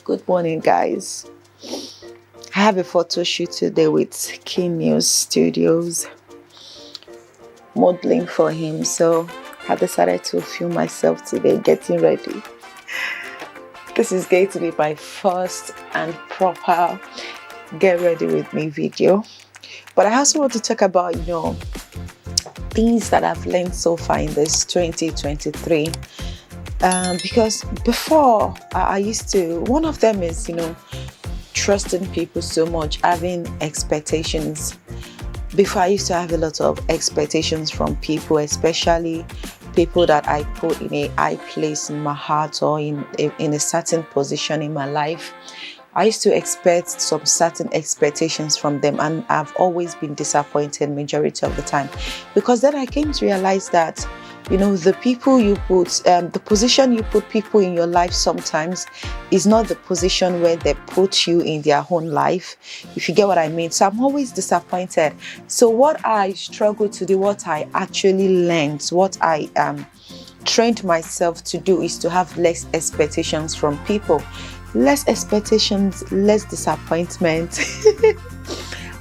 Good morning, guys. I have a photo shoot today with King News Studios, modeling for him. So I decided to film myself today, getting ready. This is going to be my first and proper get ready with me video. But I also want to talk about, things that I've learned so far in this 2023. Because before I used to, one of them is, trusting people so much, having expectations. Before, I used to have a lot of expectations from people, especially people that I put in a high place in my heart or in a certain position in my life. I used to expect some certain expectations from them, and I've always been disappointed majority of the time, because then I came to realize that the people you put, the position you put people in your life sometimes is not the position where they put you in their own life, if you get what I mean. So I'm always disappointed. So what I struggle to do, what I actually learned, what I trained myself to do is to have less expectations from people. Less expectations, less disappointment.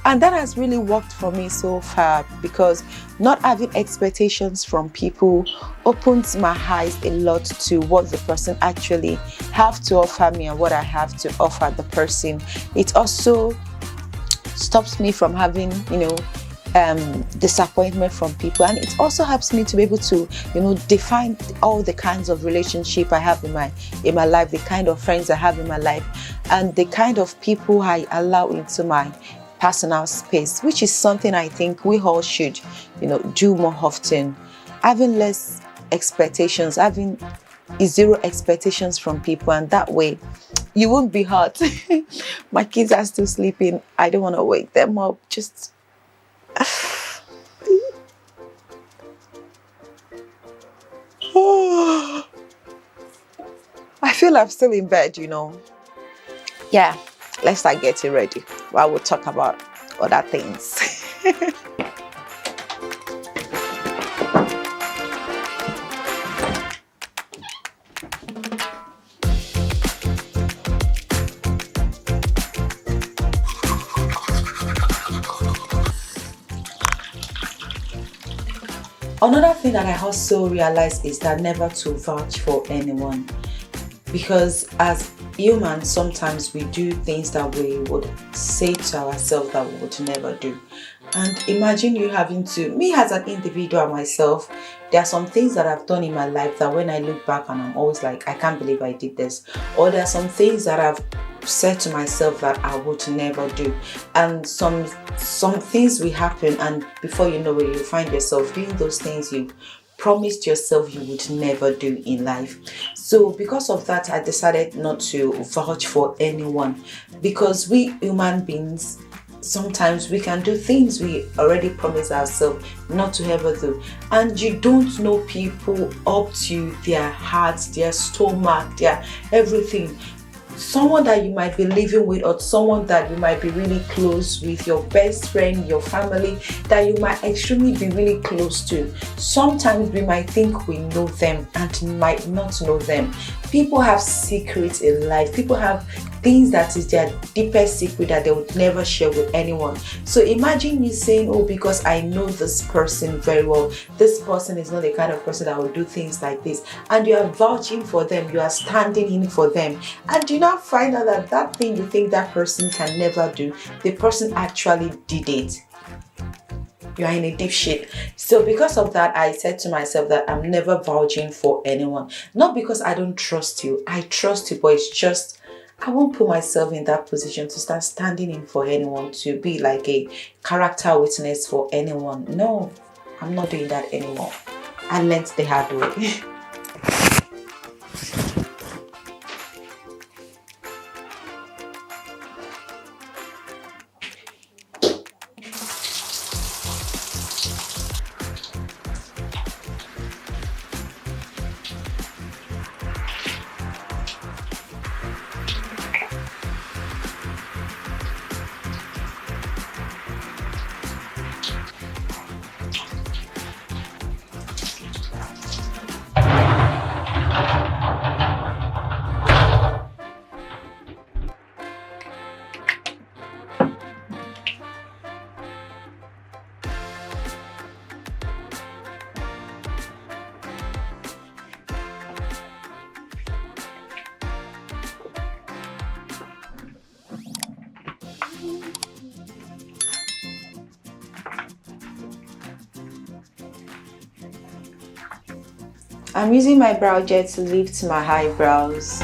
And that has really worked for me so far, because not having expectations from people opens my eyes a lot to what the person actually have to offer me and what I have to offer the person. It also stops me from having, disappointment from people, and it also helps me to be able to, define all the kinds of relationship I have in my life, the kind of friends I have in my life, and the kind of people I allow into my personal space, which is something I think we all should, do more often. Having less expectations, having zero expectations from people, and that way you won't be hurt. My kids are still sleeping. I don't want to wake them up. Just I feel I'm still in bed, Yeah, let's start getting ready. While we'll talk about other things. Another thing that I also realized is that never to vouch for anyone, because as humans, sometimes we do things that we would say to ourselves that we would never do. And imagine you having to, me as an individual myself, there are some things that I've done in my life that when I look back and I'm always like, I can't believe I did this. Or there are some things that I've said to myself that I would never do. And some things will happen, and before you know it, you find yourself doing those things you promised yourself you would never do in life. So because of that, I decided not to vouch for anyone, because we human beings, sometimes we can do things we already promised ourselves not to ever do, and you don't know people up to their hearts, their stomach, their everything. Someone that you might be living with, or someone that you might be really close with, your best friend, your family, that you might extremely be really close to. Sometimes we might think we know them and might not know them. People have secrets in life. People have things that is their deepest secret that they would never share with anyone. So imagine you saying, oh, because I know this person very well, this person is not the kind of person that will do things like this, and you are vouching for them, you are standing in for them, and you now find out that that thing you think that person can never do, the person actually did it. You are in a deep shit. So because of that, I said to myself that I'm never vouching for anyone. Not because I don't trust you. I trust you, but it's just I won't put myself in that position to start standing in for anyone, to be like a character witness for anyone. No, I'm not doing that anymore. I learned the hard way. I'm using my brow gel to lift my eyebrows.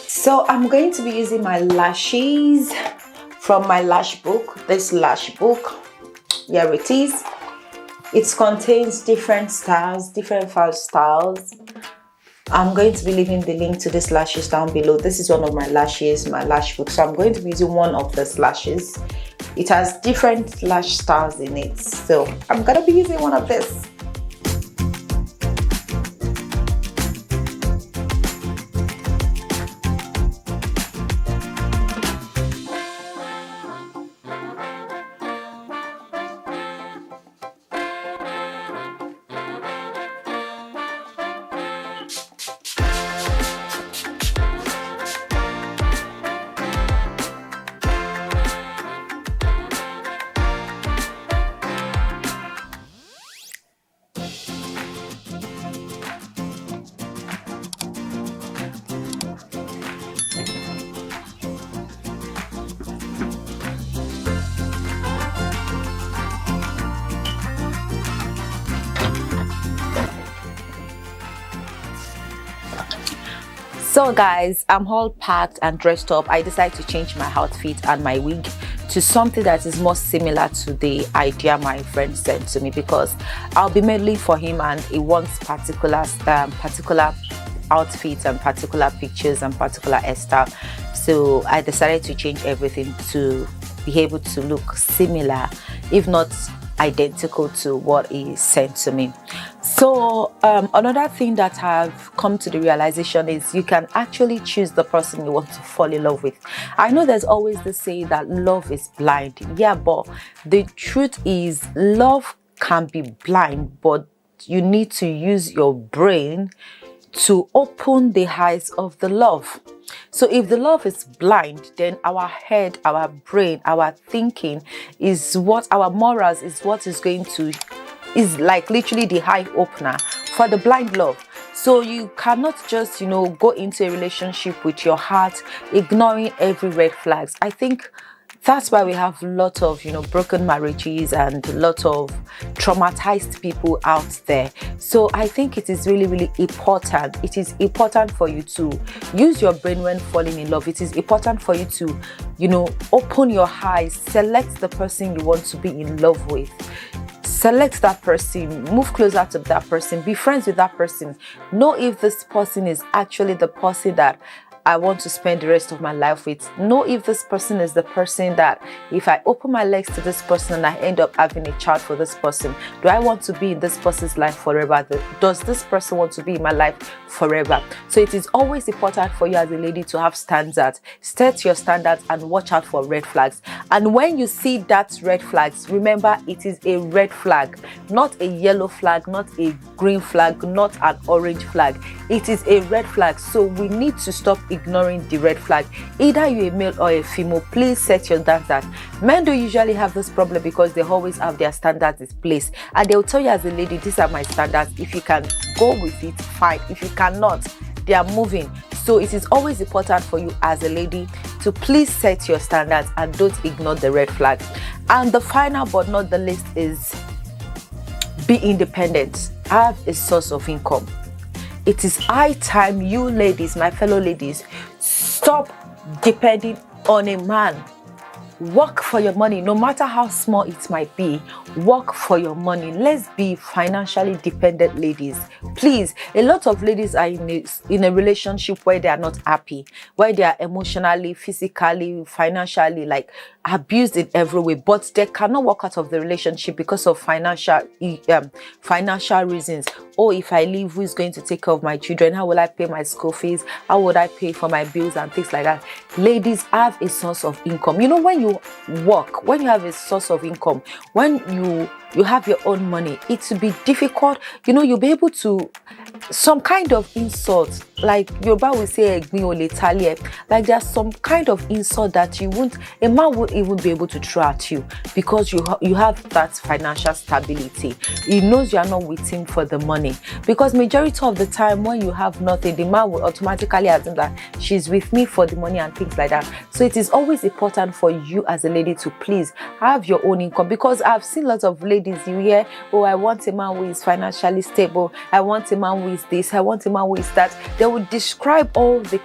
So I'm going to be using my lashes from my lash book. This lash book, here it is. It contains different styles, different file styles. I'm going to be leaving the link to these lashes down below. This is one of my lashes, my lash book. So I'm going to be using one of these lashes. It has different lash styles in it. So I'm going to be using one of this. So guys, I'm all packed and dressed up. I decided to change my outfit and my wig to something that is more similar to the idea my friend sent to me, because I'll be modeling for him and he wants particular outfits and particular pictures and particular hairstyle. So I decided to change everything to be able to look similar, if not identical, to what he sent to me. So another thing that I've come to the realization is you can actually choose the person you want to fall in love with. I know there's always the saying that love is blind. Yeah, but the truth is love can be blind, but you need to use your brain to open the eyes of the love. So if the love is blind, then our head, our brain, our thinking is what, our morals is what is going to, is like literally the eye opener for the blind love. So you cannot just, go into a relationship with your heart ignoring every red flags. I think that's why we have a lot of, broken marriages and a lot of traumatized people out there. So I think it is really, really important. It is important for you to use your brain when falling in love. It is important for you to, open your eyes, select the person you want to be in love with. Select that person, move closer to that person, be friends with that person. Know if this person is actually the person that I want to spend the rest of my life with. Know if this person is the person that if I open my legs to this person and I end up having a child for this person, do I want to be in this person's life forever? Does this person want to be in my life forever? So it is always important for you as a lady to have standards. Set your standards and watch out for red flags. And when you see that red flags, remember it is a red flag, not a yellow flag, not a green flag, not an orange flag. It is a red flag. So we need to stop ignoring the red flag. Either you're a male or a female, please set your standards. Men do usually have this problem because they always have their standards in place, and they'll tell you as a lady, these are my standards. If you can go with it, fine. If you cannot, they are moving. So it is always important for you as a lady to please set your standards and don't ignore the red flag. And the final but not the least is be independent. Have a source of income. It is high time you ladies, my fellow ladies, stop depending on a man. work for your money, no matter how small it might be. Work for your money. Let's be financially dependent ladies. Please, a lot of ladies are in a relationship where they are not happy, where they are emotionally, physically, financially like abused in every way, but they cannot walk out of the relationship because of financial reasons. Oh, if I leave, who is going to take care of my children? How will I pay my school fees? How would I pay for my bills and things like that? Ladies, have a source of income. You know, when you work, when you have a source of income, when you have your own money, it will be difficult. You know, you'll be able to some kind of insult, like Yoruba will say "Egbin ole talie," like there's some kind of insult that a man won't even be able to throw at you, because you have that financial stability. He knows you are not with him for the money, because majority of the time when you have nothing, the man will automatically assume that she's with me for the money and things like that. So it is always important for you as a lady to please have your own income, because I've seen lots of ladies, you hear, oh, I want a man who is financially stable, I want a man who is this, I want a man who is that. They would describe all the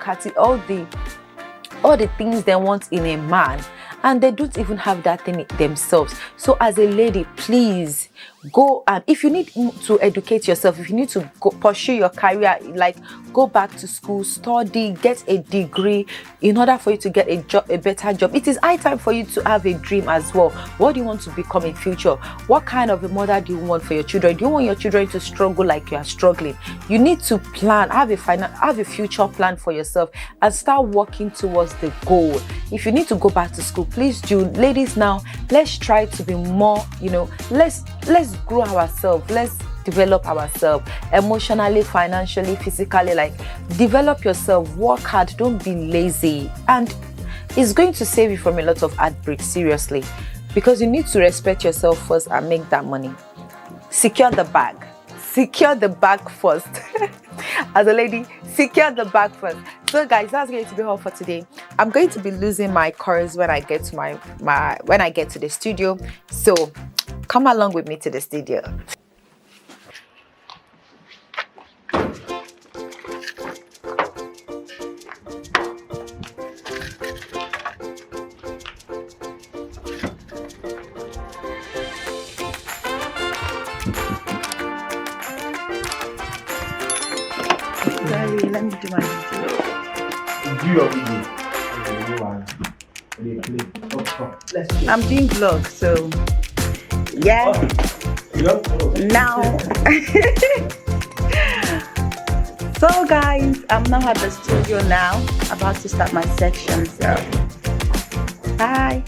things they want in a man, and they don't even have that thing themselves. So as a lady, please go, and if you need to educate yourself, if you need to go pursue your career, like go back to school, study, get a degree in order for you to get a better job. It is high time for you to have a dream as well. What do you want to become in future? What kind of a mother do you want for your children? Do you want your children to struggle like you are struggling? You need to plan, have a future plan for yourself, and start working towards the goal. If you need to go back to school, please do. Ladies, now let's try to be more, let's grow ourselves, let's develop ourselves emotionally, financially, physically. Like, develop yourself, work hard, don't be lazy, and it's going to save you from a lot of heartbreak, seriously, because you need to respect yourself first and make that money. Secure the bag first. As a lady, secure the bag first. So guys, that's going to be all for today. I'm going to be losing my chorus when I get to when I get to the studio, so come along with me to the studio. Sorry, let me do my video. Do your video. I'm doing vlog, so yeah. Now, so guys, I'm now at the studio now, about to start my section. So, bye.